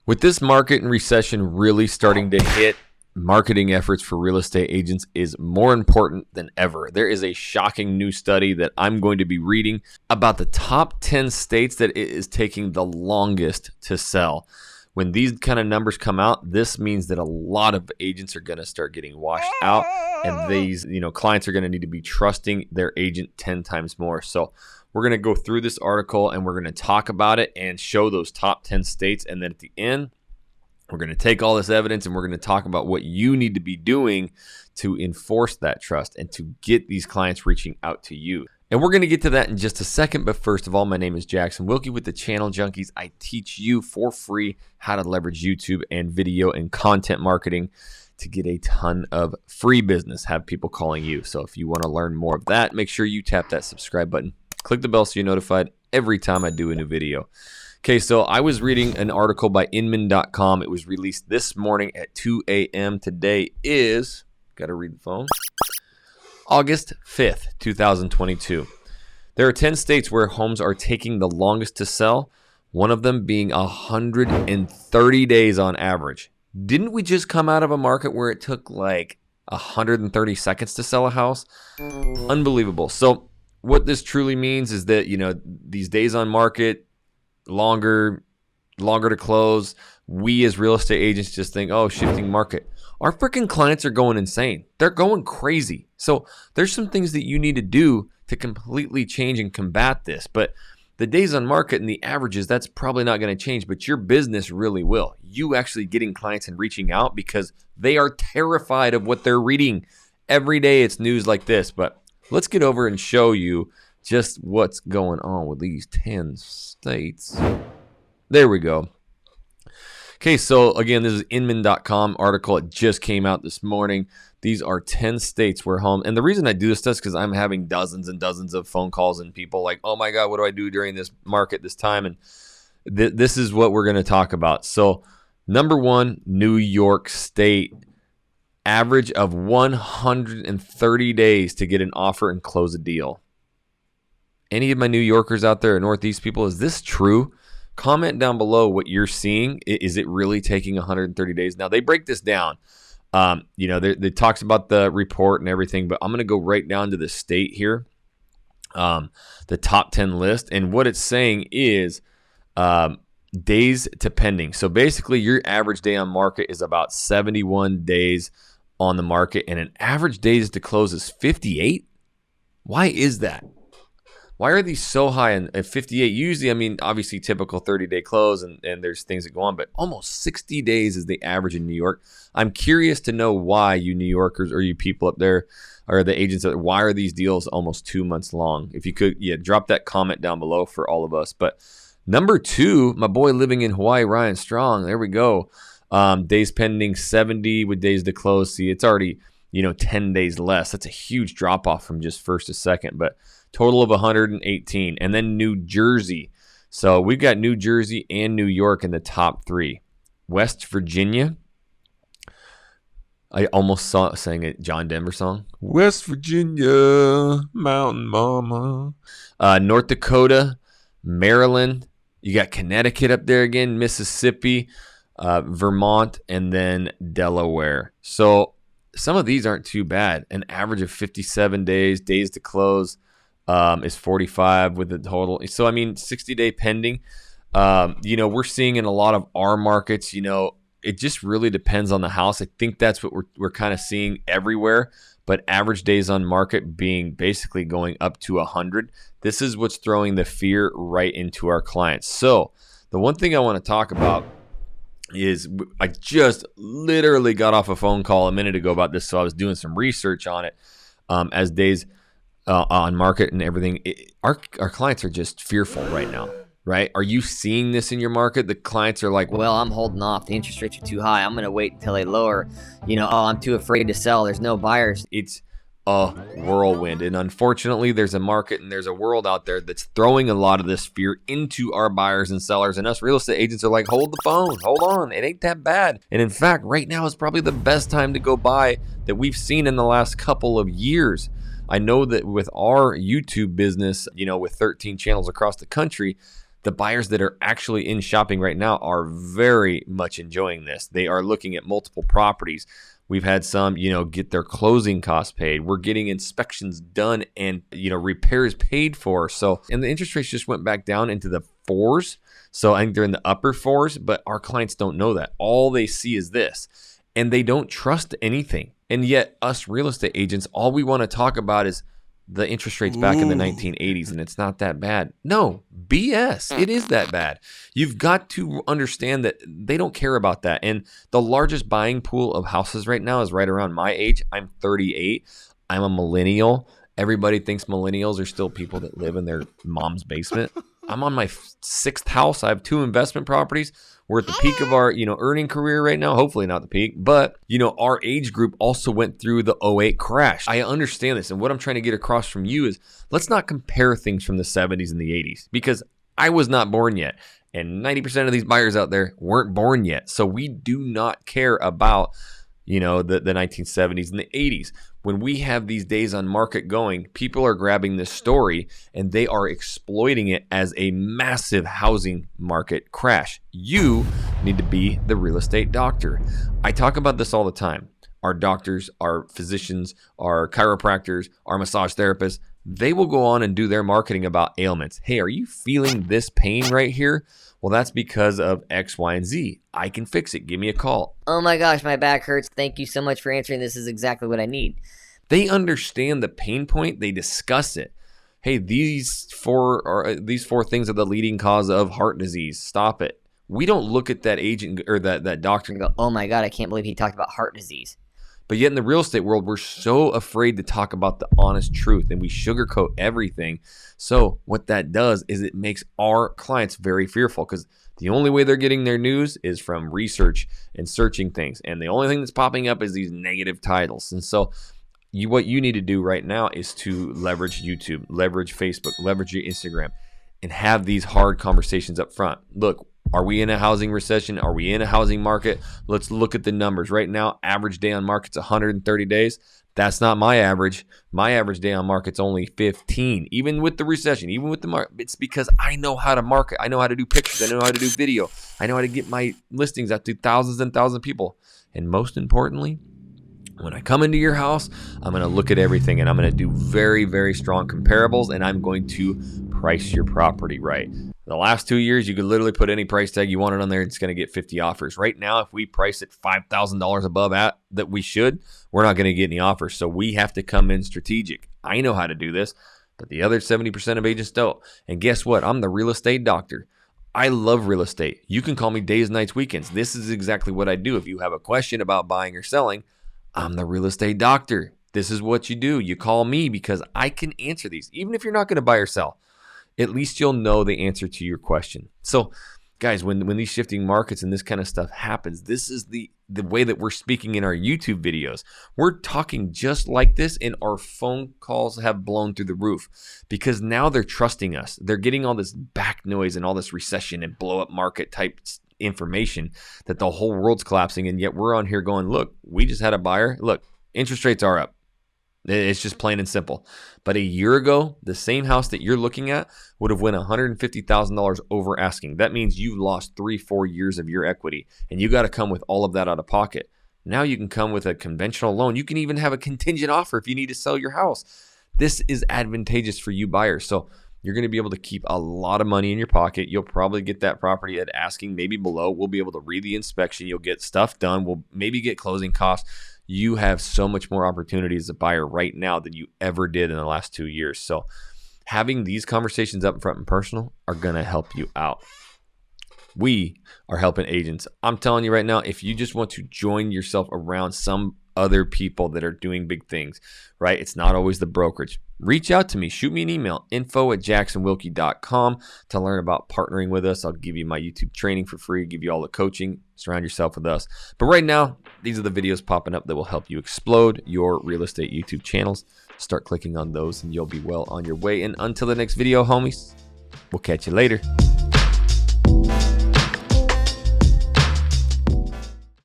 With this market and recession really starting to hit, marketing efforts for real estate agents is more important than ever. There is a shocking new study that I'm going to be reading about the top 10 states that it is taking the longest to sell. When these kind of numbers come out, this means that a lot of agents are going to start getting washed out, and these, clients are going to need to be trusting their agent 10 times more. So we're going to go through this article and we're going to talk about it and show those top 10 states. And then at the end, we're going to take all this evidence and we're going to talk about what you need to be doing to enforce that trust and to get these clients reaching out to you. And we're going to get to that in just a second. But first of all, my name is Jackson Wilkey with the Channel Junkies. I teach you for free how to leverage YouTube and video and content marketing to get a ton of free business, have people calling you. So if you want to learn more of that, make sure you tap that subscribe button. Click the bell so you're notified every time I do a new video. Okay, so I was reading an article by Inman.com. It was released this morning at 2 a.m. Today is, got to read the phone, August 5th, 2022. There are 10 states where homes are taking the longest to sell, one of them being 130 days on average. Didn't we just come out of a market where it took like 130 seconds to sell a house? Unbelievable. So what this truly means is that, these days on market, longer to close. We as real estate agents just think, oh, shifting market. Our freaking clients are going insane. They're going crazy. So there's some things that you need to do to completely change and combat this. But the days on market and the averages, that's probably not going to change, but your business really will. You actually getting clients and reaching out because they are terrified of what they're reading. Every day it's news like this, but let's get over and show you just what's going on with these 10 states. There we go. Okay, so again, this is Inman.com article. It just came out this morning. These are 10 states where home, and the reason I do this is because I'm having dozens and dozens of phone calls and people like, oh my God, what do I do during this market this time? And this is what we're going to talk about. So number one, New York State. Average of 130 days to get an offer and close a deal. Any of my New Yorkers out there, Northeast people, is this true? Comment down below what you're seeing. Is it really taking 130 days? Now, they break this down. They talks about the report and everything, but I'm going to go right down to the state here, the top 10 list. And what it's saying is days to pending. So basically, your average day on market is about 71 days on the market, and an average days to close is 58. Why is that? Why are these so high at 58? Usually, obviously typical 30-day close, and there's things that go on, but almost 60 days is the average in New York. I'm curious to know why, you New Yorkers or you people up there, or the agents, why are these deals almost 2 months long? If you could, drop that comment down below for all of us. But number two, my boy living in Hawaii, Ryan Strong. There we go. Days pending 70 with days to close. See, it's already, 10 days less. That's a huge drop off from just first to second, but total of 118. And then New Jersey. So we've got New Jersey and New York in the top three. West Virginia. I almost sang a John Denver song. West Virginia, Mountain Mama. North Dakota, Maryland. You got Connecticut up there again, Mississippi, Vermont, and then Delaware. So some of these aren't too bad. An average of 57 days to close is 45 with the total. So, 60-day pending. We're seeing in a lot of our markets, it just really depends on the house. I think that's what we're kind of seeing everywhere. But average days on market being basically going up to 100. This is what's throwing the fear right into our clients. So the one thing I want to talk about is I just literally got off a phone call a minute ago about this. So I was doing some research on it as days on market and everything. Our clients are just fearful right now. Right? Are you seeing this in your market? The clients are like, well, I'm holding off. The interest rates are too high. I'm going to wait until they lower. I'm too afraid to sell. There's no buyers. It's a whirlwind. And unfortunately, there's a market and there's a world out there that's throwing a lot of this fear into our buyers and sellers. And us real estate agents are like, hold the phone. Hold on. It ain't that bad. And in fact, right now is probably the best time to go buy that we've seen in the last couple of years. I know that with our YouTube business, with 13 channels across the country, The buyers that are actually in shopping right now are very much enjoying this. They are looking at multiple properties. We've had some, get their closing costs paid. We're getting inspections done and, repairs paid for. So, and the interest rates just went back down into the 4s. So I think they're in the upper 4s, but our clients don't know that. All they see is this, and they don't trust anything. And yet us real estate agents, all we want to talk about is the interest rates back in the 1980s, and it's not that bad. No, BS. It is that bad. You've got to understand that they don't care about that. And the largest buying pool of houses right now is right around my age. I'm 38. I'm a millennial. Everybody thinks millennials are still people that live in their mom's basement. I'm on my 6th house. I have 2 investment properties. We're at the peak of our, earning career right now. Hopefully not the peak, but, our age group also went through the '08 crash. I understand this. And what I'm trying to get across from you is let's not compare things from the 70s and the 80s, because I was not born yet. And 90% of these buyers out there weren't born yet. So we do not care about, the 1970s and the 80s. When we have these days on market going, people are grabbing this story and they are exploiting it as a massive housing market crash. You need to be the real estate doctor. I talk about this all the time. Our doctors, our physicians, our chiropractors, our massage therapists, they will go on and do their marketing about ailments. Hey, are you feeling this pain right here? Well, that's because of X, Y, and Z. I can fix it. Give me a call. Oh my gosh, my back hurts. Thank you so much for answering. This is exactly what I need. They understand the pain point. They discuss it. Hey, these four things are the leading cause of heart disease. Stop it. We don't look at that agent or that doctor and go, oh my God, I can't believe he talked about heart disease. But yet in the real estate world, we're so afraid to talk about the honest truth, and we sugarcoat everything. So what that does is it makes our clients very fearful, because the only way they're getting their news is from research and searching things. And the only thing that's popping up is these negative titles. And so what you need to do right now is to leverage YouTube, leverage Facebook, leverage your Instagram, and have these hard conversations up front. Look, are we in a housing recession? Are we in a housing market? Let's look at the numbers. Right now, average day on market's 130 days. That's not my average. My average day on market's only 15. Even with the recession, even with the market, it's because I know how to market. I know how to do pictures. I know how to do video. I know how to get my listings out to thousands and thousands of people. And most importantly, when I come into your house, I'm going to look at everything, and I'm going to do very, very strong comparables, and I'm going to price your property right. The last 2 years, you could literally put any price tag you wanted on there. It's going to get 50 offers. Right now, if we price it $5,000 above that we should, we're not going to get any offers. So we have to come in strategic. I know how to do this, but the other 70% of agents don't. And guess what? I'm the real estate doctor. I love real estate. You can call me days, nights, weekends. This is exactly what I do. If you have a question about buying or selling, I'm the real estate doctor. This is what you do. You call me because I can answer these. Even if you're not going to buy or sell, at least you'll know the answer to your question. So guys, when these shifting markets and this kind of stuff happens, this is the way that we're speaking in our YouTube videos. We're talking just like this, and our phone calls have blown through the roof because now they're trusting us. They're getting all this back noise and all this recession and blow up market type information that the whole world's collapsing, and yet we're on here going, look, we just had a buyer. Look, interest rates are up. It's just plain and simple. But a year ago, the same house that you're looking at would have went $150,000 over asking. That means you've lost 3-4 years of your equity, and you got to come with all of that out of pocket. Now you can come with a conventional loan. You can even have a contingent offer if you need to sell your house. This is advantageous for you buyers. So you're going to be able to keep a lot of money in your pocket. You'll probably get that property at asking, maybe below. We'll be able to read the inspection. You'll get stuff done. We'll maybe get closing costs. You have so much more opportunity as a buyer right now than you ever did in the last 2 years. So having these conversations up front and personal are going to help you out. We are helping agents. I'm telling you right now, if you just want to join yourself around some other people that are doing big things, right? It's not always the brokerage. Reach out to me. Shoot me an email, info@jacksonwilkey.com, to learn about partnering with us. I'll give you my YouTube training for free, give you all the coaching. Surround yourself with us. But right now, these are the videos popping up that will help you explode your real estate YouTube channels. Start clicking on those and you'll be well on your way. And until the next video, homies, we'll catch you later.